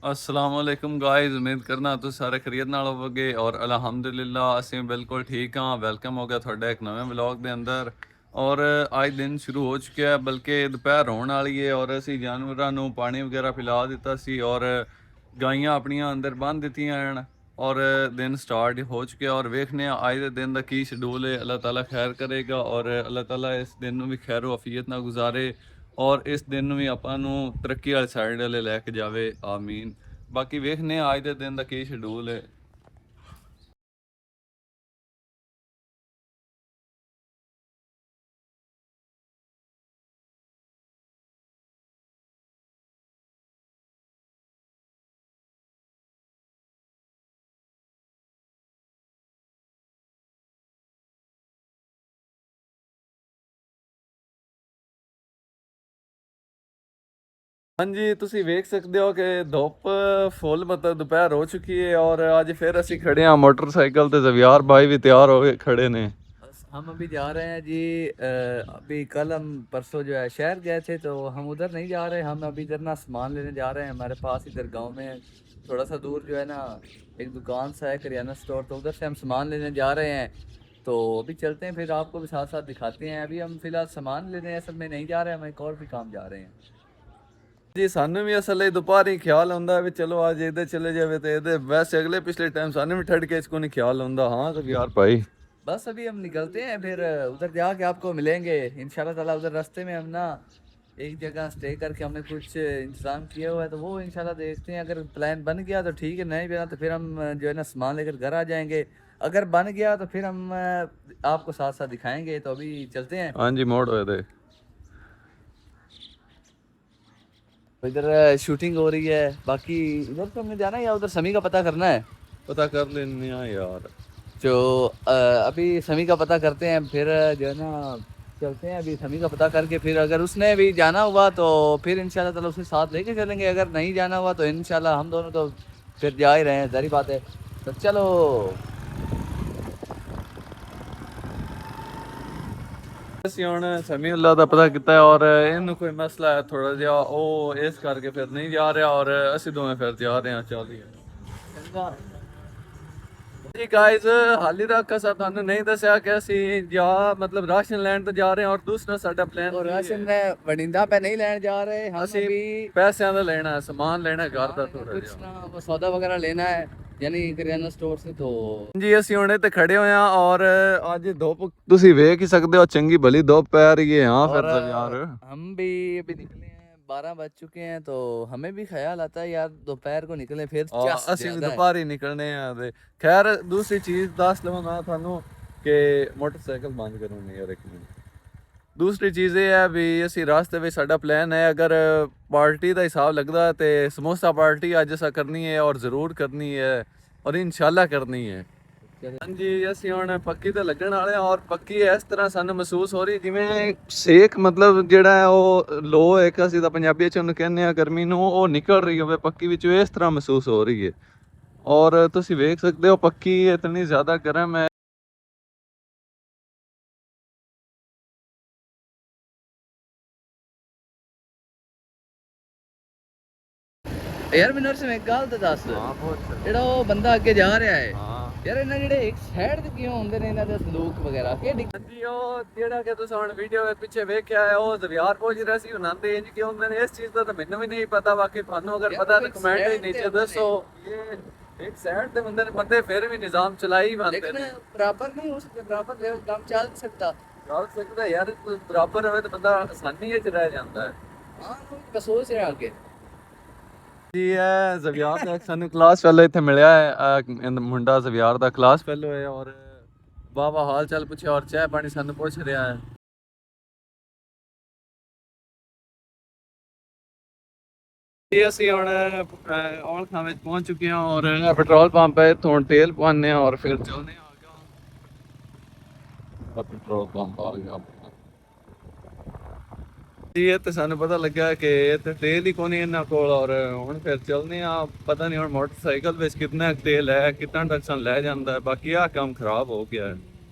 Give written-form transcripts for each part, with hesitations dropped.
अस्सलाम वालेकुम गाइस। उम्मीद करना ਤੁਸੀਂ ਸਾਰੇ ਖੈਰੀਅਤ ਨਾਲ ਹੋਵੋਗੇ ਔਰ ਅਲਹਮਦੁਲਿਲਾ ਅਸੀਂ ਬਿਲਕੁਲ ਠੀਕ ਹਾਂ। ਵੈਲਕਮ ਹੋ ਗਿਆ ਤੁਹਾਡਾ ਇੱਕ ਨਵੇਂ ਵਲੌਗ ਦੇ ਅੰਦਰ। ਔਰ ਅੱਜ ਦਿਨ ਸ਼ੁਰੂ ਹੋ ਚੁੱਕਿਆ ਹੈ, ਬਲਕਿ ਦੁਪਹਿਰ ਹੋਣ ਵਾਲੀ ਹੈ ਔਰ ਅਸੀਂ ਜਾਨਵਰਾਂ ਨੂੰ ਪਾਣੀ ਵਗੈਰਾ ਪਿਲਾ ਦਿੱਤਾ ਸੀ ਔਰ ਗਾਈਆਂ ਆਪਣੀਆਂ ਅੰਦਰ ਬੰਨ੍ਹ ਦਿੱਤੀਆਂ ਹਨ ਔਰ ਦਿਨ ਸਟਾਰਟ ਹੋ ਚੁੱਕਿਆ। ਔਰ ਵੇਖਨੇ ਆ ਅੱਜ ਦੇ ਦਿਨ ਦਾ ਕੀ ਸ਼ਡਿਊਲ ਹੈ। ਅੱਲਾਹ ਤਾਲਾ ਖੈਰ ਕਰੇਗਾ ਔਰ ਅੱਲਾਹ ਤਾਲਾ ਇਸ ਦਿਨ ਨੂੰ ਵੀ ਖੈਰ ਆਫੀਅਤ ਨਾਲ ਗੁਜ਼ਾਰੇ ਔਰ ਇਸ ਦਿਨ ਨੂੰ ਵੀ ਆਪਾਂ ਨੂੰ ਤਰੱਕੀ ਵਾਲੀ ਸਾਈਡ ਵਾਲੇ ਲੈ ਕੇ ਜਾਵੇ, ਆਮੀਨ। ਬਾਕੀ ਵੇਖਨੇ ਆ ਅੱਜ ਦੇ ਦਿਨ ਦਾ ਕੀ ਸ਼ਡਿਊਲ ਹੈ। ਹਾਂਜੀ, ਤੁਸੀਂ ਵੇਖ ਸਕਦੇ ਹੋ ਕਿ ਧੁੱਪ ਫੁੱਲ ਮਤਲਬ ਦੁਪਹਿਰ ਹੋ ਚੁੱਕੀ ਹੈ ਔਰ ਅੱਜ ਫਿਰ ਅਸੀਂ ਖੜੇ ਹਾਂ मोटरसाइकिल ਤੇ ਜ਼ਵਿਆਰ भाई भी तैयार हो गए खड़े ने। हम अभी जा रहे हैं जी। अभी कल हम परसों जो है शहर गए थे, तो हम उधर नहीं जा रहे। हम अभी इधर ना सामान लेने जा रहे हैं। हमारे पास इधर गांव में थोड़ा सा दूर जो है ना एक दुकान सा है, करियाना स्टोर, तो उधर से हम सामान लेने जा रहे हैं। तो अभी चलते हैं, फिर आपको भी साथ साथ दिखाते हैं। अभी हम फिलहाल सामान लेने असल में नहीं जा रहे हैं, हम एक और भी काम जा रहे हैं ਜੀ ਸਾਨੂੰ ਵੀ ਅਸਲ ਦੁਪਹਿਰੀ ਖਿਆਲ ਹੁੰਦਾ ਵੀ ਚਲੋ ਅੱਜ ਇਹਦੇ ਚਲੇ ਜਾਵੇ ਤੇ ਇਹਦੇ ਵੈਸੇ ਅਗਲੇ ਪਿਛਲੇ ਟਾਈਮ ਸਾਨੂੰ ਵੀ ਠੜ ਕੇ ਇਸ ਕੋ ਨਹੀਂ ਖਿਆਲ ਹੁੰਦਾ। ਹਾਂ ਜ਼ਵਿਆਰ भाई बस अभी हम निकलते हैं, फिर उधर जाके आपको मिलेंगे इंशाल्लाह ताला। उधर रास्ते में हम ना एक जगह स्टे करके हमने कुछ इंतज़ाम किया हुआ है, तो वो इंशाल्लाह देखते हैं। अगर प्लान बन गया तो ठीक है, नहीं बना तो फिर हम जो है ना सामान लेकर घर आ जाएंगे। अगर बन गया तो फिर हम आपको साथ साथ दिखाएंगे। तो अभी चलते हैं। हाँ जी, मोड़ होए दे तो इधर शूटिंग हो रही है। बाकी इधर तो हमने जाना है या उधर समी का पता करना है? पता कर लेने यार। जो अभी समी का पता करते हैं, फिर जो है ना चलते हैं। अभी समी का पता करके फिर अगर उसने भी जाना हुआ तो फिर इंशाल्लाह ताला उसे साथ लेके चलेंगे। अगर नहीं जाना हुआ तो इंशाल्लाह हम दोनों तो फिर जा ही रहे हैं, सारी बात है। तो चलो। ਅਸੀਂ ਹੁਣ ਸਮੀਉल्ला ਦਾ ਪਤਾ ਕੀਤਾ ਔਰ ਇਹਨੂੰ ਕੋਈ ਮਸਲਾ ਹੈ ਥੋੜਾ ਜਿਹਾ, ਉਹ ਇਸ ਕਰਕੇ ਫਿਰ ਨਹੀਂ ਜਾ ਰਿਹਾ ਔਰ ਅਸੀਂ ਦੋਵੇਂ ਫਿਰ ਜਾ ਰਹੇ ਹਾਂ। ਚੱਲੀਏ ਜੀ ਗਾਇਜ਼, ਹਾਲੀ ਤੱਕ ਅਸਾਂ ਤੁਹਾਨੂੰ ਨਹੀਂ ਦੱਸਿਆ ਕਿ ਅਸੀਂ ਮਤਲਬ ਰਾਸ਼ਨ ਲੈਣ ਤੋਂ ਜਾ ਰਹੇ ਹਾਂ ਔਰ ਦੂਸਰਾ ਸਾਡਾ ਪਲਾਨ और राशन वड़िंदा पे नहीं लेने जा रहे हम ਅਸੀਂ अभी। ਪੈਸਿਆਂ ਦਾ ਲੈਣਾ, ਸਮਾਨ ਲੈਣਾ ਘਰ ਦਾ ਥੋੜਾ कुछ ਜਿਹਾ। ना वो सौदा वगैरह लेना है, यानी करियाना स्टोर से। तो ਜੀ ਅਸੀਂ ਹੁਣ ਇੱਥੇ ਖੜੇ ਹੋਏ ਹਾਂ ਔਰ ਅੱਜ ਧੁੱਪ ਤੁਸੀਂ ਵੇਖ ਹੀ ਸਕਦੇ ਹੋ, ਚੰਗੀ ਭਲੀ ਧੁੱਪ ਪੈ ਰਹੀ ਹੈ। ਹਾਂ ਫਿਰ और ਤਾਂ ਯਾਰ हम भी अभी निकले हैं, 12 बज चुके हैं। तो हमें भी ख्याल आता है यार दोपहर को निकले, फिर चस ਅਸੀਂ ਵੀ ज्यादा है। ਦੁਪਹਿਰ ਹੀ ਨਿਕਲਣੇ ਆ। ਤੇ ਖੈਰ ਦੂਸਰੀ ਚੀਜ਼ ਦੱਸ ਲਵਾਂ ਮੈਂ ਤੁਹਾਨੂੰ ਕਿ ਮੋਟਰਸਾਈਕਲ ਬੰਦ ਕਰੂੰਗੇ ਯਾਰ ਇੱਕ ਮਿੰਟ। ਦੂਸਰੀ ਚੀਜ਼ ਇਹ ਹੈ ਵੀ ਅਸੀਂ ਰਾਸਤੇ ਵਿੱਚ ਸਾਡਾ ਪਲਾਨ ਹੈ, ਅਗਰ ਪਾਰਟੀ ਦਾ ਹਿਸਾਬ ਲੱਗਦਾ ਤੇ ਸਮੋਸਾ ਪਾਰਟੀ ਅੱਜ ਅਸਾਂ ਕਰਨੀ ਹੈ ਔਰ ਜ਼ਰੂਰ ਕਰਨੀ ਹੈ ਔਰ ਇਨਸ਼ਾਅੱਲਾ ਕਰਨੀ ਹੈ। ਹਾਂਜੀ, ਅਸੀਂ ਹੁਣ ਪੱਕੀ ਤੇ ਲੱਗਣ ਵਾਲੇ ਆ ਔਰ ਪੱਕੀ ਇਸ ਤਰ੍ਹਾਂ ਸਾਨੂੰ ਮਹਿਸੂਸ ਹੋ ਰਹੀ ਜਿਵੇਂ ਸੇਕ, ਮਤਲਬ ਜਿਹੜਾ ਹੈ ਉਹ ਲੋ ਇੱਕ ਅਸੀਂ ਤਾਂ ਪੰਜਾਬੀ ਚ ਉਹਨੂੰ ਕਹਿੰਦੇ ਆ ਗਰਮੀ ਨੂੰ, ਉਹ ਨਿਕਲ ਰਹੀ ਹੋਵੇ ਪੱਕੀ ਵਿੱਚੋਂ, ਇਸ ਤਰ੍ਹਾਂ ਮਹਿਸੂਸ ਹੋ ਰਹੀ ਹੈ। ਔਰ ਤੁਸੀਂ ਵੇਖ ਸਕਦੇ ਹੋ ਪੱਕੀ ਇਤਨੀ ਜ਼ਿਆਦਾ ਗਰਮ ਹੈ। यार मैंने से एक गल तो दस, ਜਿਹੜਾ ਉਹ ਬੰਦਾ ਅੱਗੇ ਜਾ ਰਿਹਾ ਹੈ ਯਾਰ, ਇਹਨਾਂ ਜਿਹੜੇ ਇੱਕ ਸਾਈਡ ਤੇ ਕਿਉਂ ਹੁੰਦੇ ਨੇ ਇਹਨਾਂ ਦੇ ਸਲੂਕ ਵਗੈਰਾ ਕੀ ਹਾਂਜੀ, ਉਹ ਜਿਹੜਾ ਕਿ ਤੁਸੀਂ ਹੁਣ ਵੀਡੀਓ ਦੇ ਪਿੱਛੇ ਵੇਖਿਆ ਹੈ ਉਹ ਜ਼ਵਿਆਰ ਪੁੱਛ ਰਿਹਾ ਸੀ ਉਹਨਾਂ ਦੇ ਇੰਜ ਕਿਉਂ ਹੁੰਦੇ ਨੇ। ਇਸ ਚੀਜ਼ ਦਾ ਤਾਂ ਮੈਨੂੰ ਵੀ ਨਹੀਂ ਪਤਾ, ਬਾਕੀ ਤੁਹਾਨੂੰ ਅਗਰ ਪਤਾ ਤਾਂ ਕਮੈਂਟ ਦੇ ਨੀਚੇ ਦੱਸੋ। ਇਹ ਇੱਕ ਸਾਈਡ ਤੇ ਬੰਦੇ ਨੇ, ਬੰਦੇ ਫਿਰ ਵੀ ਨਿਜ਼ਾਮ ਚਲਾਈ ਬੰਦੇ लेकिन ਨੇ। बराबर नहीं हो सकते, बराबर काम चल नहीं सकता। ਚੱਲ ਸਕਦਾ ਯਾਰ, ਬਰਾਬਰ ਹੋਵੇ ਤਾਂ ਬੰਦਾ ਆਸਾਨੀ ਵਿੱਚ ਰਹਿ ਜਾਂਦਾ ਹੈ। हाँ बस सोच रहे आगे। ਜੀ ਇਹ ਜ਼ਵਿਆਰ ਦਾ ਸਾਨੂੰ ਕਲਾਸ ਫੈਲੋ ਇੱਥੇ ਮਿਲਿਆ ਹੈ। ਮੁੰਡਾ ਜ਼ਵਿਆਰ ਦਾ ਕਲਾਸ ਫੈਲੋ ਹੈ ਔਰ ਵਾਹ ਹਾਲ ਚਾਲ ਪੁੱਛਿਆ ਔਰ ਚਾਹ ਪਾਣੀ ਸਾਨੂੰ ਪੁੱਛ ਰਿਹਾ ਹੈ। ਜੀ ਅਸੀਂ ਹੁਣ ਔਲ ਖਾਂ ਵਿੱਚ ਪਹੁੰਚ ਚੁੱਕੇ ਹਾਂ ਔਰ ਪੈਟਰੋਲ ਪੰਪ ਹੈ, ਇੱਥੋਂ ਤੇਲ ਪਵਾਉਂਦੇ ਹਾਂ ਔਰ ਫਿਰ ਚੱਲਦੇ ਹਾਂ ਪੈਟਰੋਲ ਪੰਪ ਆ ਗਿਆ ਜੀ। ਇਹ ਤੇ ਸਾਨੂੰ ਪਤਾ ਲੱਗਾ ਕਿ ਇੱਥੇ ਤੇਲ ਹੀ ਕੋਈ ਨਹੀਂ ਇਹਨਾਂ ਕੋਲ ਔਰ ਹੁਣ ਫਿਰ ਚੱਲਦੇ ਆ। ਪਤਾ ਨਹੀਂ ਹੁਣ ਮੋਟਰਸਾਈਕਲ ਵਿੱਚ ਕਿੰਨਾ ਤੇਲ ਹੈ, ਕਿੰਨਾ ਤੱਕ ਸਾਨੂੰ ਲੈ ਜਾਂਦਾ ਹੈ। ਬਾਕੀ ਆਹ ਕੰਮ ਖਰਾਬ ਹੋ ਗਿਆ ਹੈ,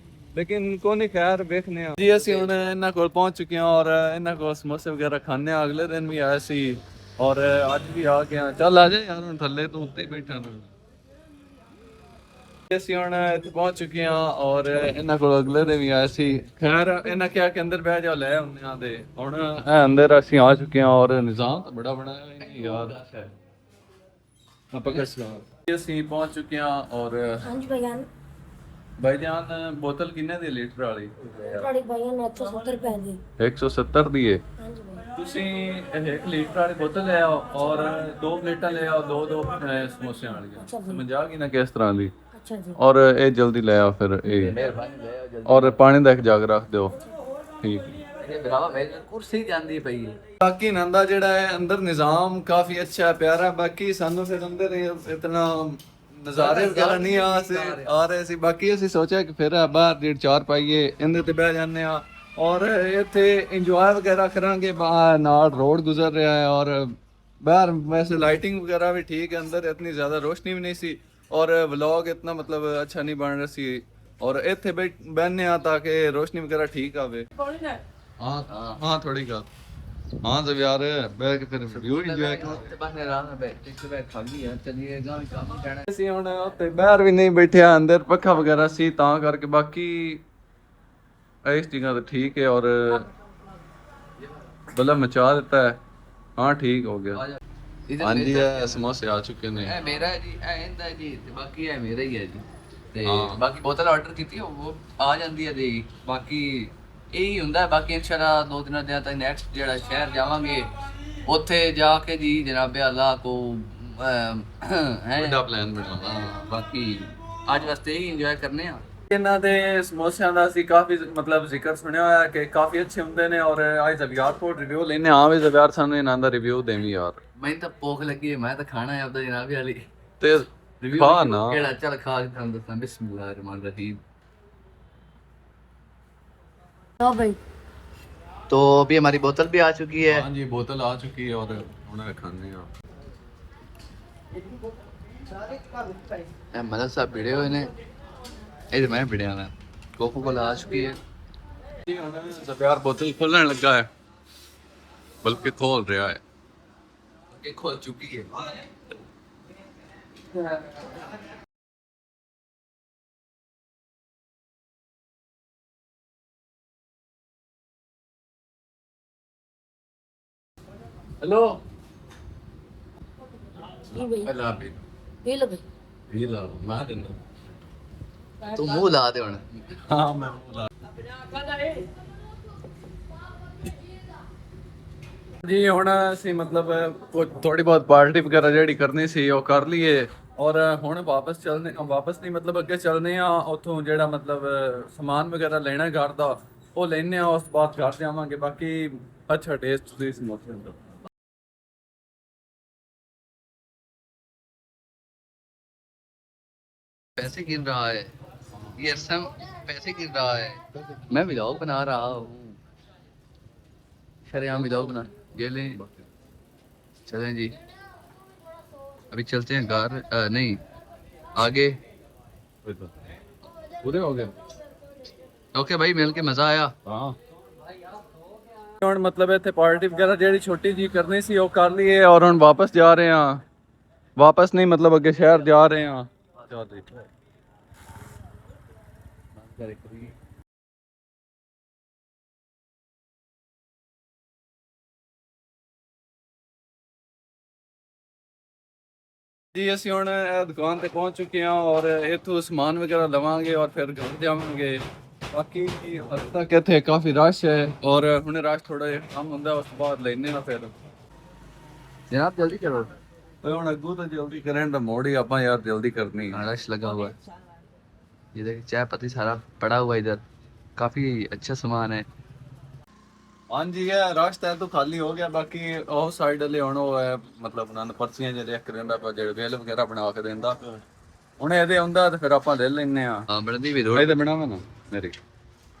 ਲੇਕਿਨ ਕੋਈ ਨਹੀਂ, ਖੈਰ ਵੇਖਨੇ ਆ ਜੀ। ਅਸੀਂ ਹੁਣ ਇਹਨਾਂ ਕੋਲ ਪਹੁੰਚ ਚੁੱਕੇ ਹਾਂ ਔਰ ਇਹਨਾਂ ਕੋਲ ਸਮੋਸੇ ਵਗੈਰਾ ਖਾਣੇ ਆ। ਅਗਲੇ ਦਿਨ ਵੀ ਆਇਆ ਸੀ ਔਰ ਅੱਜ ਵੀ ਆ ਗਿਆ। ਚੱਲ ਆ ਜਾ ਯਾਰ, ਹੁਣ ਥੱਲੇ ਤੂੰ ਉੱਤੇ ਹੀ ਬੈਠਾ ਨਾ। ਅਸੀਂ ਹੁਣ ਇੱਥੇ ਪਹੁੰਚ ਚੁੱਕੇ ਹਾਂ ਔਰ ਇਹਨਾਂ ਕੋਲ ਅਗਲੇ ਦੇ ਵੀ ਆਏ ਸੀ। ਖੈਰ ਇਹਨਾਂ ਕਿਹਾ ਕਿ ਅੰਦਰ ਬਹਿ ਜਾ, ਲੈ ਆਉਂਦੇ ਆ। ਤੇ ਹੁਣ ਇਹ ਅੰਦਰ ਅਸੀਂ ਆ ਚੁੱਕੇ ਹਾਂ ਔਰ ਨਿਜ਼ਾਮ ਤਾਂ ਬੜਾ ਬਣਾਇਆ ਇਹਨੇ ਯਾਰ। ਆਪਾਂ ਕਿਸ ਅਸੀਂ ਪਹੁੰਚ ਚੁੱਕੇ ਹਾਂ ਔਰ ਹਾਂਜੀ ਭਾਈਜਾਨ, ਭਾਈਜਾਨ ਬੋਤਲ ਕਿੰਨੇ ਦੀ ਲੀਟਰ ਵਾਲੀ? ਤੁਹਾਡੀ ਭਾਈਜਾਨ 170 ਰੁਪਏ ਦੀ। 170 ਦੀ ਹੈ। ਹਾਂਜੀ ਭਾਈ, ਤੁਸੀਂ 1 ਲੀਟਰ ਵਾਲੀ ਬੋਤਲ ਲੈ ਆਓ ਔਰ 2 ਪਲੇਟਾਂ ਲੈ ਆਓ, ਦੋ ਸਮੋਸਿਆਂ ਵਾਲੀਆਂ। ਸਮਝ ਆ ਗਈ ਨਾ ਕਿਸ ਤਰ੍ਹਾਂ ਦੀ? ਅੱਛਾ ਜੀ। ਔਰ ਇਹ ਜਲਦੀ ਲੈ ਆਓ ਫਿਰ ਇਹ, ਔਰ ਪਾਣੀ ਦਾ ਇੱਕ ਜੱਗ ਰੱਖ ਦਿਓ। ਠੀਕ ਇਹ ਭਰਾਵਾ ਮੇਰੇ ਕੁਰਸੀ ਜਾਂਦੀ ਪਈ ਹੈ। ਬਾਕੀ ਨੰਦਾ ਜਿਹੜਾ ਹੈ ਅੰਦਰ ਨਿਜ਼ਾਮ ਕਾਫੀ ਅੱਛਾ ਹੈ, ਪਿਆਰਾ। ਬਾਕੀ ਸਾਨੂੰ ਫਿਰ ਅੰਦਰ ਇਤਨਾ ਨਜ਼ਾਰੇ ਵਗੈਰਾ ਨਹੀਂ ਆ ਰਹੇ ਸੀ। ਬਾਕੀ ਅਸੀਂ ਸੋਚਿਆ ਕਿ ਫਿਰ ਬਾਹਰ ਜਿਹੜੀ ਚਾਰ ਪਾਈਏ ਇਹਦੇ ਤੇ ਬਹਿ ਜਾਂਦੇ ਆ ਔਰ ਇੱਥੇ ਇੰਜੋਏ ਵਗੈਰਾ ਕਰਾਂਗੇ। ਬਾਹਰ ਨਾਲ ਰੋਡ ਗੁਜ਼ਰ ਰਿਹਾ ਹੈ ਔਰ ਬਾਹਰ ਵੈਸੇ ਲਾइटिंग ਵਗੈਰਾ ਵੀ ਠੀਕ है। अंदर इतनी ज़्यादा रोशनी भी नहीं सी और व्लॉग इतना मतलब अच्छा नहीं बन रहा सी। और ਇੱਥੇ ਬਹਿਨੇ ਆ ਤਾਂ ਕਿ ਰੋਸ਼ਨੀ ਵਗੈਰਾ ਠੀਕ ਆਵੇ। ਹਾਂ ਥੋੜੀ ਗੱਲ। ਹਾਂ ਜਬ ਯਾਰ ਬਹਿ ਕੇ ਫਿਰ ਵਿਊ ਇੰਜੋਏ ਤੇ ਬਾਹਰ ਰਾਹ में बैठ के बैठ खा लिया चलिए गांव काम करना। ਅਸੀਂ ਹੁਣ ਉੱਤੇ ਬਾਹਰ ਵੀ ਨਹੀਂ ਬੈਠਿਆ, ਅੰਦਰ ਪੱਖਾ ਵਗੈਰਾ ਸੀ ਤਾਂ ਕਰਕੇ। ਬਾਕੀ ਇਸ ਜਗ੍ਹਾ ਤੇ ਠੀਕ ਹੈ ਔਰ ਬਲਾ ਮਚਾ ਦਿੱਤਾ ਹੈ। ਹਾਂ ਠੀਕ ਹੋ ਗਿਆ। ਹਾਂਜੀ ਇਹ ਸਮੋਸੇ ਆ ਚੁੱਕੇ ਨੇ। ਇਹ ਮੇਰਾ ਹੈ ਜੀ, ਇਹ ਇਹਦਾ ਜੀ, ਤੇ ਬਾਕੀ ਇਹ ਮੇਰਾ ਹੀ ਹੈ ਜੀ। ਤੇ ਬਾਕੀ ਬੋਤਲ ਆਰਡਰ ਕੀਤੀ ਉਹ ਆ ਜਾਂਦੀ ਹੈ ਜੀ। ਬਾਕੀ ਇਹੀ ਹੁੰਦਾ। ਬਾਕੀ ਇਨਸ਼ਾਅੱਲਾ 2 ਦਿਨਾਂ ਦੇ ਤੱਕ ਨੈਕਸਟ ਜਿਹੜਾ ਸ਼ਹਿਰ ਜਾਵਾਂਗੇ, ਉੱਥੇ ਜਾ ਕੇ ਜੀ ਜਨਾਬੇ ਅੱਲਾ ਕੋ ਹੈ ਵੱਡਾ ਪਲਾਨ ਬਣਾਉਣਾ। ਬਾਕੀ ਅੱਜ ਵਾਸਤੇ ਹੀ ਇੰਜੋਏ ਕਰਨੇ ਆ। ਇਹਨਾਂ ਦੇ ਸਮੋਸਿਆਂ ਦਾ ਅਸੀਂ ਕਾਫੀ ਮਤਲਬ ਜ਼ਿਕਰ ਸੁਣਿਆ ਹੋਇਆ ਕਿ ਕਾਫੀ ਅੱਛੇ ਹੁੰਦੇ ਨੇ ਔਰ ਅੱਜ ਜ਼ਬਿਆਰ ਕੋਲ ਰਿਵਿਊ ਲੈਣੇ ਆ ਵੀ। ਜ਼ਬਿਆਰ ਸਾਨੂੰ ਇਹਨਾਂ ਦਾ ਰਿਵਿਊ ਦੇਵੀਂ ਯਾਰ। ਮੈਨੂੰ ਤਾਂ ਭੁੱਖ ਲੱਗੀ ਹੈ, ਮੈਂ ਤਾਂ ਖਾਣਾ ਹੈ ਆਪਦਾ ਜਨਾਬੇ ਵਾਲੀ। ਤੇ ਖਾ ਨਾ ਕਿਹੜਾ ਚੱਲ ਖਾ ਕੇ ਤੁਹਾਨੂੰ ਦੱਸਾਂ। ਬਿਸਮਿल्लाह रहमान रहीम। हाँ भाई, तो अभी हमारी बोतल भी आ चुकी है। हाँ जी बोतल आ चुकी है और उन्हें खाने आ मदद साहब भिड़े हुए ने, इधर मैं भिड़िया ना। कोको कोला आ चुकी है। ਜ਼ਬਿਆਰ बोतल खोलने लगा है, बल्कि खोल रहा है। ये खोल चुकी है। हेलो ये भाई, अल्लाह भी ये लो भाई। भी ला मैं देना। तू मुंह ला दे हुन। हां मैं ला ਜੀ। ਹੁਣ ਅਸੀਂ ਮਤਲਬ ਥੋੜੀ ਬਹੁਤ ਪਾਰਟੀ ਵਗੈਰਾ ਜਿਹੜੀ ਕਰਨੀ ਸੀ ਉਹ ਕਰ ਲਈਏ ਔਰ ਹੁਣ ਵਾਪਸ ਨਹੀਂ ਮਤਲਬ ਅੱਗੇ ਚੱਲਨੇ ਆ। ਉੱਥੋਂ ਜਿਹੜਾ ਮਤਲਬ ਸਮਾਨ ਵਗੈਰਾ ਲੈਣਾ ਘਰ ਦਾ ਉਹ ਲੈਣੇ ਆ, ਉਸ ਤੋਂ ਬਾਅਦ ਘਰ ਜਾਵਾਂਗੇ। ਬਾਕੀ ਅੱਛਾ ਟੇਸਟ ਸੀ ਸਮੋਸੇ ਦਾ। पैसे गिन रहा है ये सब, पैसे गिन रहा है। मैं व्लॉग बना रहा हूँ, शरेआम व्लॉग बना। ये लें, चलें जी। अभी चलते हैं घर, नहीं आगे। पूरे हो गए। ओके भाई, मिल के मजा आया। ਹਾਂ ਹੁਣ ਮਤਲਬ ਇੱਥੇ ਪਾਰਟੀ ਵਗੈਰਾ ਜਿਹੜੀ ਛੋਟੀ ਜੀ ਕਰਨੀ ਸੀ ਉਹ ਕਰ ਲਈਏ ਔਰ ਹੁਣ ਵਾਪਸ ਜਾ ਰਹੇ ਹਾਂ। ਵਾਪਸ ਨਹੀਂ ਮਤਲਬ ਅੱਗੇ ਸ਼ਹਿਰ ਜਾ ਰਹੇ ਹਾਂ। ਜੀ ਅਸੀਂ ਹੁਣ ਇਹ ਦੁਕਾਨ ਤੇ ਪਹੁੰਚ ਚੁੱਕੇ ਹਾਂ ਔਰ ਇੱਥੋਂ ਸਮਾਨ ਵਗੈਰਾ ਲਵਾਂਗੇ ਔਰ ਫਿਰ ਘਰ ਜਾਵਾਂਗੇ। ਬਾਕੀ ਹਜੇ ਤੱਕ ਇੱਥੇ ਕਾਫੀ ਰਸ਼ ਹੈ ਔਰ ਹੁਣ ਰਸ਼ ਥੋੜਾ ਜਿਹਾ ਕੰਮ ਹੁੰਦਾ, ਉਸ ਤੋਂ ਬਾਅਦ ਲੈਣੇ ਆ ਫਿਰ। जनाब जल्दी करो, ਓਏ ਹੁਣ ਅੱਗੋਂ ਤਾਂ ਜਲਦੀ ਕਰਨ ਦਾ ਮੋੜ ਹੀ ਆਪਾਂ ਯਾਰ ਜਲਦੀ ਕਰਨੀ। रश लगा हुआ है। ये देखिए चाय पत्ती सारा पड़ा हुआ है इधर, काफी अच्छा सामान है। ਹਾਂਜੀ ਇਹ ਰਸ਼ ਤਾਂ ਤੋਂ ਖਾਲੀ ਹੋ ਗਿਆ। ਬਾਕੀ ਉਹ ਸਾਈਡ ਵਾਲੇ ਹੁਣ ਉਹ ਹੈ ਮਤਲਬ ਉਹਨਾਂ ਨੇ ਪਰਚੀਆਂ ਜਿਹੜੇ ਲਿਖ ਦਿੰਦਾ ਪਿਆ, ਜਿਹੜੇ ਬਿੱਲ ਵਗੈਰਾ ਬਣਾ ਕੇ ਦਿੰਦਾ। ਹੁਣ ਇਹਦੇ ਆਉਂਦਾ ਤੇ ਫਿਰ ਆਪਾਂ ਲੈ ਲੈਨੇ ਆ। हाँ बड़ी भी ਇਹਦੇ ਬਣਾਵਾ ਨਾ ਮੇਰੀ।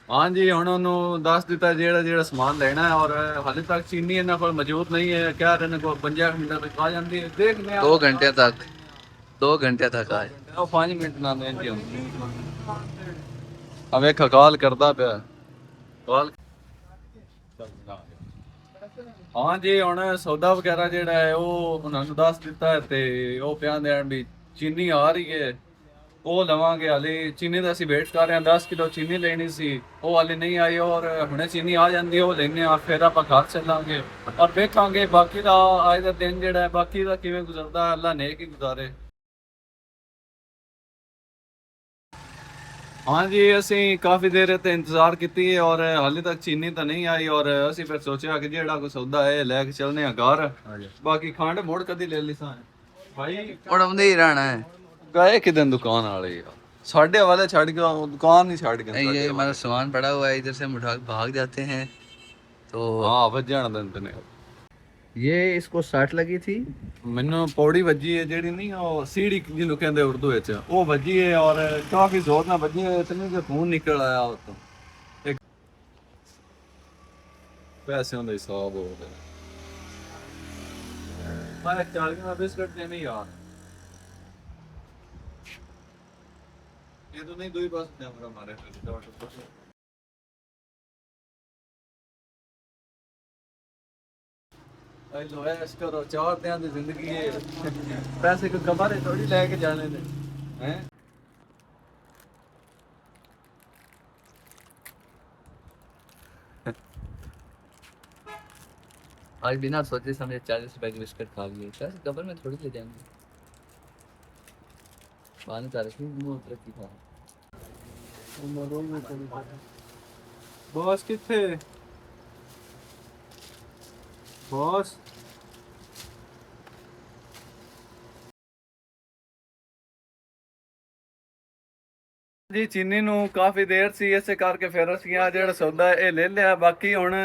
ਹਾਂਜੀ ਹੁਣ ਉਹਨੂੰ ਦੱਸ ਦਿੱਤਾ ਜਿਹੜਾ ਸਮਾਨ ਲੈਣਾ ਹੈ ਔਰ ਹਾਲੇ ਤੱਕ ਚੀਨੀ ਇਹਨਾਂ ਕੋਲ ਮੌਜੂਦ ਨਹੀਂ ਹੈ। ਕਹਿ ਰਹੇ ਨੇ ਕੋਈ 50 ਮਿੰਟਾਂ ਤੱਕ ਆ ਜਾਂਦੀ ਹੈ। ਦੇਖਦੇ ਆ 2 घंटे तक, 2 घंटे तक आए। ਉਹ 5 ਮਿੰਟ ਨਾਲ ਦੇ ਜੀ ਹੁੰਦੀ। ਆ ਵੇਖ ਕਾਲ ਕਰਦਾ ਪਿਆ ਕਾਲ। ਹਾਂ ਜੀ, ਹੁਣ ਸੌਦਾ ਵਗੈਰਾ ਜਿਹੜਾ ਹੈ ਉਹ ਉਹਨਾਂ ਨੂੰ ਦੱਸ ਦਿੱਤਾ ਹੈ ਤੇ ਉਹ ਪਿਆ ਦੇਣ ਵੀ ਚੀਨੀ ਆ ਰਹੀ ਹੈ, ਉਹ ਲਵਾਂਗੇ। ਹਾਲੇ ਚੀਨੀ ਦਾ ਅਸੀਂ ਵੇਟ ਕਰ ਰਹੇ ਹਾਂ, 10 ਕਿਲੋ ਚੀਨੀ ਲੈਣੀ ਸੀ, ਉਹ ਹਾਲੇ ਨਹੀਂ ਆਈ। ਔਰ ਹੁਣੇ ਚੀਨੀ ਆ ਜਾਂਦੀ ਹੈ ਉਹ ਲੈਣੇ ਆ, ਫਿਰ ਆਪਾਂ ਘਰ ਚੱਲਾਂਗੇ ਔਰ ਵੇਖਾਂਗੇ ਬਾਕੀ ਦਾ ਅੱਜ ਦਾ ਦਿਨ ਜਿਹੜਾ ਹੈ ਬਾਕੀ ਦਾ ਕਿਵੇਂ ਗੁਜ਼ਰਦਾ, ਅੱਲਾ ਨੇਕ ਹੀ ਗੁਜ਼ਾਰੇ। हाँ जी, ਅਸੀਂ ਕਾਫੀ ਦੇਰ ਤੇ ਇੰਤਜ਼ਾਰ ਕੀਤੀ ਹੈ ਔਰ ਹਾਲੇ ਤੱਕ ਚੀਨੀ ਤਾਂ ਨਹੀਂ ਆਈ। ਔਰ ਅਸੀਂ ਫਿਰ ਸੋਚਿਆ ਕਿ ਜਿਹੜਾ ਕੋਈ ਸੌਦਾ ਹੈ ਲੈ ਕੇ ਚੱਲਨੇ ਆ ਘਰ, ਬਾਕੀ ਖੰਡ ਮੁੜ ਕਦੀ ਲੈ ਲਈ ਸਾਂ ਭਾਈ। ਉੜਾਉਂਦੇ ਹੀ ਰਹਿਣਾ ਹੈ। ਗਏ ਕਿਦਨ ਦੁਕਾਨ वाले यार, साढ़े वाले छड़ गया, दुकान नहीं छड़ गए। ये हमारा सामान पड़ा हुआ है, इधर से हम उठा भाग जाते हैं तो। हाँ वजन दिन ने ये इसको साट लगी थी। ਮੈਨੂੰ ਪੌੜੀ ਵੱਜੀ ਹੈ ਜਿਹੜੀ, ਨਹੀਂ ਉਹ ਸੀੜੀ ਜਿਹਨੂੰ ਕਹਿੰਦੇ ਉਰਦੂ ਵਿੱਚ, ਉਹ ਵੱਜੀ ਹੈ ਔਰ ਕਾਫੀ ਜ਼ੋਰ ਨਾਲ ਵੱਜੀ ਹੈ, ਇਤਨੇ ਕਿ ਖੂਨ ਨਿਕਲ ਆਇਆ ਉਹ ਤੋਂ। ਇੱਕ ਪੈਸਿਆਂ ਦਾ ਹਿਸਾਬ ਹੋ ਗਿਆ। ਮੈਂ 40 ਦਾ ਬਿਸਕਟ ਦੇਣੇ ਯਾਰ, ਇਹ ਤਾਂ ਨਹੀਂ ਦੋ ਹੀ ਬਸ ਕੈਮਰਾ ਮਾਰੇ ਫਿਰ। ਭਾਈ ਲੋ ਐਸ ਕਰੋ, ਚਾਰ ਦਿਨਾਂ ਦੀ ਜ਼ਿੰਦਗੀ ਹੈ, ਪੈਸੇ ਕੋ ਕਮਾਰੇ ਥੋੜੀ ਲੈ ਕੇ ਜਾਣੇ ਨੇ ਹੈ। आज बिना सोचे समझे 40 रुपए के बिस्किट खा लिए, कैसे कबर में थोड़ी ले जाएंगे। पानी तारीख मुंह तरक्की था। बॉस किथे बॉस? ਜੀ ਚੀਨੀ ਨੂੰ ਕਾਫੀ ਦੇਰ ਸੀ, ਇਸੇ ਕਰਕੇ ਫਿਰ ਅਸੀਂ ਆ ਜਿਹੜਾ ਸੌਦਾ ਇਹ ਲੈ ਲਿਆ। ਬਾਕੀ ਹੁਣ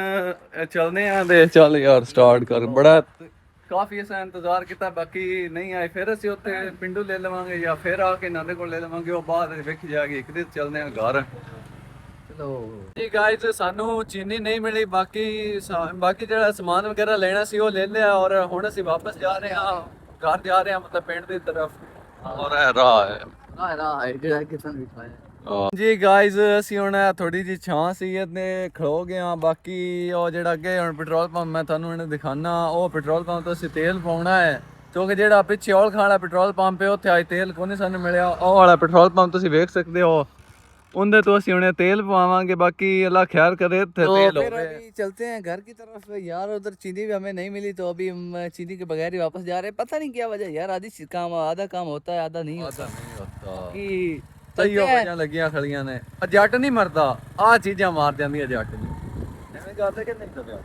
ਚੱਲਦੇ ਆਂ ਦੇ ਚੱਲ ਯਾਰ ਸਟਾਰਟ ਕਰ, ਬੜਾ ਕਾਫੀ ਅਸਾਂ ਇੰਤਜ਼ਾਰ ਕੀਤਾ, ਬਾਕੀ ਨਹੀਂ ਆਏ। ਫਿਰ ਅਸੀਂ ਉੱਥੇ ਪਿੰਡੂ ਲੈ ਲਵਾਂਗੇ ਜਾਂ ਫਿਰ ਆ ਕੇ ਨਾਲੇ ਕੋਲ ਲੈ ਲਵਾਂਗੇ, ਉਹ ਬਾਅਦ ਵੇਖ ਜਾਏਗੀ। ਇੱਕ ਦਿਨ ਚੱਲਦੇ ਆਂ ਘਰ। चलो ਜੀ ਗਾਇਸ, ਸਾਨੂੰ ਚੀਨੀ ਨਹੀਂ ਮਿਲੀ, ਬਾਕੀ ਜਿਹੜਾ ਸਮਾਨ ਵਗੈਰਾ ਲੈਣਾ ਸੀ ਉਹ ਲੈ ਲਿਆ ਔਰ ਹੁਣ ਅਸੀਂ ਵਾਪਸ ਜਾ ਰਹੇ ਹਾਂ, ਘਰ ਜਾ ਰਹੇ ਹਾਂ, ਮਤਲਬ ਪਿੰਡ ਦੀ ਤਰਫ। ਔਰ ਇਹ ਰਾਹ ਹੈ ना इधर किसान भी खाए। ਜੀ ਗਾਇਸ, ਅਸੀਂ ਹੁਣ ਥੋੜੀ ਜੀ ਛਾਂ ਸੀ ਤੇ ਖਲੋ ਗਏ ਹਾਂ। ਬਾਕੀ ਉਹ ਜਿਹੜਾ ਅੱਗੇ ਹੁਣ ਪੈਟਰੋਲ ਪੰਪ ਮੈਂ ਤੁਹਾਨੂੰ ਇਹਨੇ ਦਿਖਾਣਾ, ਉਹ ਪੈਟਰੋਲ ਪੰਪ ਤੋਂ ਅਸੀਂ ਤੇਲ ਪਾਉਣਾ ਹੈ, ਕਿਉਂਕਿ ਜਿਹੜਾ ਪਿੱਛੇ ਔਲ ਖਾਨ ਵਾਲਾ ਪੈਟਰੋਲ ਪੰਪ ਹੈ ਉੱਥੇ ਅੱਜ ਤੇਲ ਕੋਈ ਨਹੀਂ ਸਾਨੂੰ ਮਿਲਿਆ। ਉਹ ਵਾਲਾ ਪੈਟਰੋਲ ਪੰਪ ਤੁਸੀਂ ਵੇਖ ਸਕਦੇ ਹੋ, ਉਹਦੇ ਤੋਂ ਅਸੀਂ ਹੁਣੇ ਤੇਲ ਪਵਾਵਾਂਗੇ। ਬਾਕੀ ਅੱਲਾ खैर करे तो तेल फिर होवे। अभी चलते हैं घर की तरफ यार। उधर चीनी भी हमें नहीं मिली तो अभी हम चीनी के बगैर ही वापस जा रहे हैं। पता नहीं क्या वजह यार, आधा काम होता है आधा नहीं होता कि ਤਈਓ ਵਜਾਂ ਲੱਗੀਆਂ ਖੜੀਆਂ ਨੇ। ਜੱਟ ਨਹੀਂ ਮਰਦਾ, ਆਹ ਚੀਜ਼ਾਂ ਮਾਰ ਜਾਂਦੀਆਂ ਜੱਟ ਨੂੰ। ਐਵੇਂ ਕਰਦੇ ਕਿ ਨਹੀਂ ਕਰਦੇ?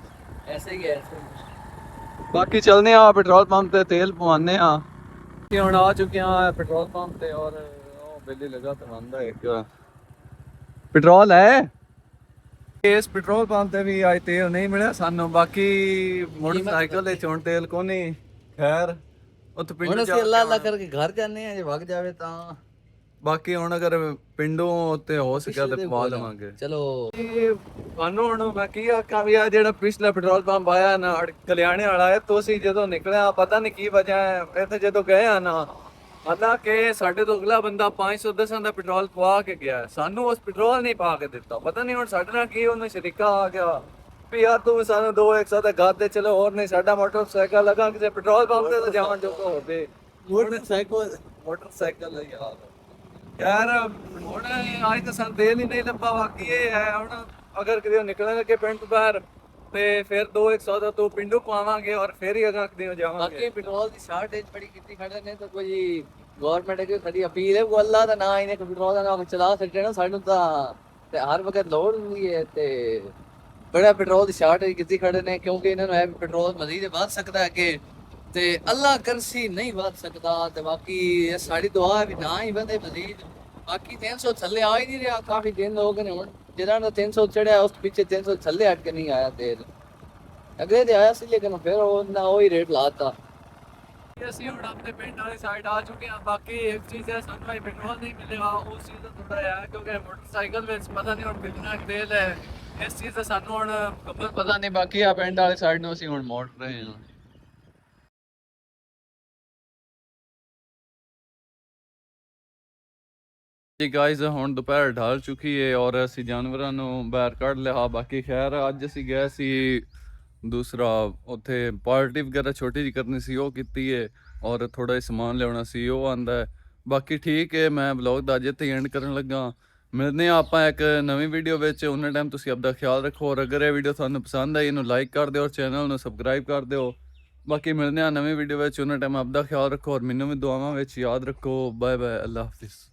ऐसे ही है ऐसे ही। ਬਾਕੀ ਚੱਲਦੇ ਆ ਪੈਟਰੋਲ ਪੰਪ ਤੇ ਤੇਲ ਪਵਾਉਂਦੇ ਆ। ਅਸੀਂ ਹੁਣ ਆ ਚੁੱਕੇ ਆ ਪੈਟਰੋਲ ਪੰਪ ਤੇ ਔਰ ਉਹ ਬਿੱਲੀ ਲਗਾ ਤਵਾਂਦਾ ਇੱਕ ਪੈਟਰੋਲ ਹੈ। ਇਸ ਪੈਟਰੋਲ ਪੰਪ ਤੇ ਵੀ ਅੱਜ ਤੇਲ ਨਹੀਂ ਮਿਲਿਆ ਸਾਨੂੰ। ਬਾਕੀ ਮੋਟਰਸਾਈਕਲ ਤੇ ਹੁਣ ਤੇਲ ਕੋਈ ਨਹੀਂ। ਖੈਰ ਉੱਥੇ ਪਿੰਡ ਹੁਣ ਅਸੀਂ ਅੱਲਾ ਅੱਲਾ ਕਰਕੇ ਘਰ ਜਾਂਦੇ ਆ, ਜੇ ਵਗ ਜਾਵੇ ਤਾਂ। ਬਾਕੀ ਹੁਣ ਅਗਰ ਪਿੰਡੋਂ ਉੱਤੇ ਹੋ ਸਕਿਆ ਤੇ ਪਵਾ ਲਵਾਂਗੇ। ਚਲੋ ਤੁਹਾਨੂੰ ਹੁਣ ਮੈਂ ਕੀ ਆਖਾਂ ਵੀ ਆ ਜਿਹੜਾ ਪਿਛਲਾ ਪੈਟਰੋਲ ਪੰਪ ਆਇਆ ਨਾ ਕਲਿਆਣੇ ਵਾਲਾ ਹੈ, ਤੁਸੀਂ ਜਦੋਂ ਨਿਕਲਿਆ ਪਤਾ ਨਹੀਂ ਕੀ ਵਜ੍ਹਾ ਹੈ, ਇੱਥੇ ਜਦੋਂ ਗਏ ਆ ਨਾ, ਹਾਲਾਂਕਿ ਸਾਡੇ ਤੋਂ ਅਗਲਾ ਬੰਦਾ 510 ਦਾ ਪੈਟਰੋਲ ਪਵਾ ਕੇ ਗਿਆ, ਸਾਨੂੰ ਉਸ ਪੈਟਰੋਲ ਨਹੀਂ ਪਾ ਕੇ ਦਿੱਤਾ। ਪਤਾ ਨਹੀਂ ਹੁਣ ਸਾਡੇ ਨਾਲ ਕੀ ਉਹਨੂੰ ਸ਼ਰੀਕਾ ਆ ਗਿਆ ਵੀ ਯਾਰ ਤੂੰ ਸਾਨੂੰ 2-100 ਦਾ ਗੱਦ ਦੇ, ਚਲੋ ਹੋਰ ਨਹੀਂ ਸਾਡਾ ਮੋਟਰਸਾਈਕਲ ਲਗਾ ਕਿਸੇ ਪੈਟਰੋਲ ਪੰਪ ਤੇ ਜਾਣ ਜੋਗਾ ਹੋਵੇ। ਮੋਟਰਸਾਈਕਲ ਯਾਰ ਹੁਣ ਅੱਜ ਤਾਂ ਸਾਨੂੰ ਤੇਲ ਹੀ ਨਹੀਂ ਲੱਭਾ। ਬਾਕੀ ਇਹ ਹੈ ਹੁਣ ਅਗਰ ਕਿਤੇ ਨਿਕਲਣ ਲੱਗੇ ਪਿੰਡ ਤੋਂ ਬਾਹਰ ਤੇ ਫਿਰ 2-100 ਦਾ ਤੋਂ ਪਿੰਡੋਂ ਪਾਵਾਂਗੇ ਔਰ ਫਿਰ ਹੀ ਅਗਾਂ ਕਿਤੇ ਜਾਵਾਂਗੇ। ਬਾਕੀ ਪੈਟਰੋਲ ਦੀ ਸ਼ਾਰਟੇਜ ਬੜੀ ਕੀਤੀ ਖੜੇ ਨੇ, ਤਾਂ ਕੋਈ ਗਵਰਨਮੈਂਟ ਅੱਗੇ ਸਾਡੀ ਅਪੀਲ ਹੈ, ਕੋ ਅੱਲਾ ਦਾ ਨਾ ਇਹਨੇ ਪੈਟਰੋਲ ਦਾ ਨਾ ਚਲਾ ਸਕਦੇ ਨਾ ਸਾਨੂੰ ਤਾਂ, ਤੇ ਹਰ ਵਕਤ ਲੋੜ ਹੁੰਦੀ ਹੈ ਤੇ ਬੜਾ ਪੈਟਰੋਲ ਦੀ ਸ਼ਾਰਟੇਜ ਕੀਤੀ ਖੜੇ ਨੇ, ਕਿਉਂਕਿ ਇਹਨਾਂ ਨੂੰ ਇਹ ਪੈਟਰੋਲ ਮਜ਼ੀਦ ਵੱਧ ਸਕਦਾ ਅੱਗੇ ਤੇ ਅੱਲਾ ਕਰਸੀ ਨਹੀਂ ਵੱਧ ਸਕਦਾ। ਤੇ ਬਾਕੀ ਇਹ ਸਾਡੀ ਦੁਆ ਹੈ ਵੀ ਨਾ ਹੀ ਵਧੇ ਮਜ਼ੀਦ। ਬਾਕੀ 300 ਥੱਲੇ ਆ ਹੀ ਨਹੀਂ ਰਿਹਾ, ਕਾਫੀ ਦਿਨ ਹੋ ਗਏ ਨੇ ਹੁਣ, ਜਿਹਨਾਂ ਦਾ 300 ਚੜਿਆ ਉਸ ਪਿੱਛੇ 300 ਥੱਲੇ ਹਟ ਕੇ ਨਹੀਂ ਆਇਆ ਤੇਲ। ਅਗਲੇ ਦੇ ਆਇਆ ਸੀ ਲੇਕਿਨ ਫਿਰ ਉਹ ਨਾ ਉਹੀ ਰੇਟ ਲਾਤਾ। ਅਸੀਂ ਹੁਣ ਆਪਣੇ ਪਿੰਡ ਵਾਲੀ ਸਾਈਡ ਆ ਚੁੱਕੇ ਹਾਂ। ਬਾਕੀ ਇੱਕ ਚੀਜ਼ ਹੈ, ਸਾਨੂੰ ਭਾਈ ਪੈਟਰੋਲ ਨਹੀਂ ਮਿਲਿਆ, ਉਸ ਚੀਜ਼ ਦਾ ਥੋੜਾ ਹੈ ਕਿਉਂਕਿ ਮੋਟਰਸਾਈਕਲ ਵਿੱਚ ਪਤਾ ਨਹੀਂ ਹੁਣ ਕਿੰਨਾ ਤੇਲ ਹੈ, ਇਸ ਚੀਜ਼ ਦਾ ਸਾਨੂੰ ਹੁਣ ਖਬਰ ਪਤਾ ਨਹੀਂ। ਬਾਕੀ ਆ ਪਿੰਡ ਵਾਲੀ ਸਾਈਡ ਨੂੰ ਅਸੀਂ ਹੁਣ ਮੋੜ ਰਹੇ ਹਾਂ। ਜੀ ਗਾਇਜ਼, ਹੁਣ ਦੁਪਹਿਰ ਢਲ ਚੁੱਕੀ ਹੈ ਔਰ ਅਸੀਂ ਜਾਨਵਰਾਂ ਨੂੰ ਬਾਹਰ ਕੱਢ ਲਿਆ। ਬਾਕੀ ਖੈਰ ਅੱਜ ਅਸੀਂ ਗਏ ਸੀ ਦੂਸਰਾ ਉੱਥੇ ਪਾਰਟੀ ਵਗੈਰਾ ਛੋਟੀ ਜਿਹੀ ਕਰਨੀ ਸੀ ਉਹ ਕੀਤੀ ਹੈ, ਔਰ ਥੋੜਾ ਜਿਹਾ ਸਮਾਨ ਲਿਆਉਣਾ ਸੀ ਉਹ ਆਂਦਾ ਹੈ। ਬਾਕੀ ਠੀਕ ਹੈ, ਮੈਂ ਵਲੌਗ ਦਾ ਅੱਜ ਇੱਥੇ ਐਂਡ ਕਰਨ ਲੱਗਾ। ਮਿਲਦੇ ਹਾਂ ਆਪਾਂ ਇੱਕ ਨਵੀਂ ਵੀਡੀਓ ਵਿੱਚ। ਉਹਨਾਂ ਟਾਈਮ ਤੁਸੀਂ ਆਪਦਾ ਖਿਆਲ ਰੱਖੋ, ਔਰ ਅਗਰ ਇਹ ਵੀਡੀਓ ਤੁਹਾਨੂੰ ਪਸੰਦ ਆਈ ਇਹਨੂੰ ਲਾਈਕ ਕਰ ਦਿਓ ਔਰ ਚੈਨਲ ਨੂੰ ਸਬਸਕ੍ਰਾਈਬ ਕਰ ਦਿਓ। ਬਾਕੀ ਮਿਲਦੇ ਹਾਂ ਨਵੀਂ ਵੀਡੀਓ ਵਿੱਚ। ਉਹਨਾਂ ਟਾਈਮ ਆਪਦਾ ਖਿਆਲ ਰੱਖੋ ਔਰ ਮੈਨੂੰ ਵੀ ਦੁਆਵਾਂ ਵਿੱਚ ਯਾਦ ਰੱਖੋ। ਬਾਏ ਬਾਏ, ਅੱਲਾ ਹਾਫਿਜ਼।